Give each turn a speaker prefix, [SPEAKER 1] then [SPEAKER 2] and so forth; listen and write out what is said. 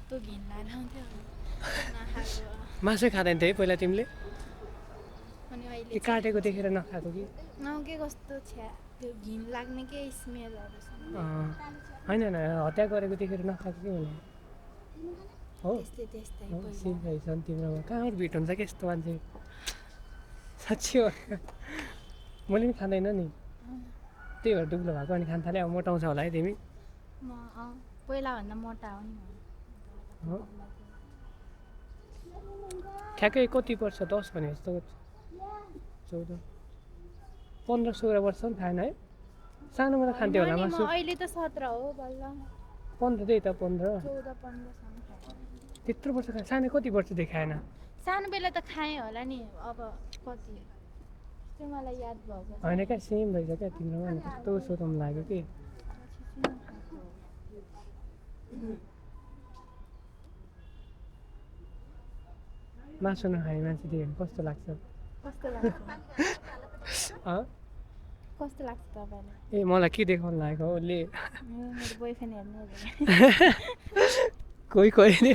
[SPEAKER 1] कस्तो घिन लाग्थ्यो नखाएको
[SPEAKER 2] मासु खाँदैन थिए पहिला तिमीले
[SPEAKER 1] अनि अहिले
[SPEAKER 2] कि काटेको देखेर नखाएको कि
[SPEAKER 1] के कस्तो छ्या त्यो घिन लाग्ने के स्मेलहरू छ
[SPEAKER 2] होइन होइन हत्या गरेको देखेर नखाएको कि भने हो
[SPEAKER 1] त्यस्तै त्यस्तै
[SPEAKER 2] हो
[SPEAKER 1] पहिला
[SPEAKER 2] सिधै छन् तिम्रोमा कहाँ भेट हुन्छ कि यस्तो मान्छे साँच्ची हो मैले पनि खाँदैन नि त्यही भएर दुब्लो भएको अनि खान थालेँ अब मोटाउँछ होला है तिमी
[SPEAKER 1] म पहिलाभन्दा मोटा हो नि
[SPEAKER 2] हो ठ्याक्कै कति वर्ष 10 भने जस्तो 14 15-16 वर्ष पनि खाएन है सानोमा त खान्थ्यो होला मासु
[SPEAKER 1] अहिले त 17 हो बल्ल
[SPEAKER 2] 15 त्यही त 15
[SPEAKER 1] 14 15 सम्म खाएँ
[SPEAKER 2] त्यत्रो वर्ष खाए सानो कति वर्षदेखि खाएन
[SPEAKER 1] सानो बेला त खाएँ होला नि अब कति त्यो मलाई याद भएको छ
[SPEAKER 2] होइन क्या सेम रहेछ क्या तिम्रोमा अनि कस्तो सोधौँ लाग्यो कि मासु नखाने मान्छे देख्यो भने कस्तो लाग्छ
[SPEAKER 1] कस्तो लाग्छ
[SPEAKER 2] अँ?
[SPEAKER 1] कस्तो लाग्छ तपाईँलाई
[SPEAKER 2] ए मलाई के देखाउनु लागेको उसले
[SPEAKER 1] मेरो बोयफ्रेन्ड हेर्नु
[SPEAKER 2] कोही कोहीले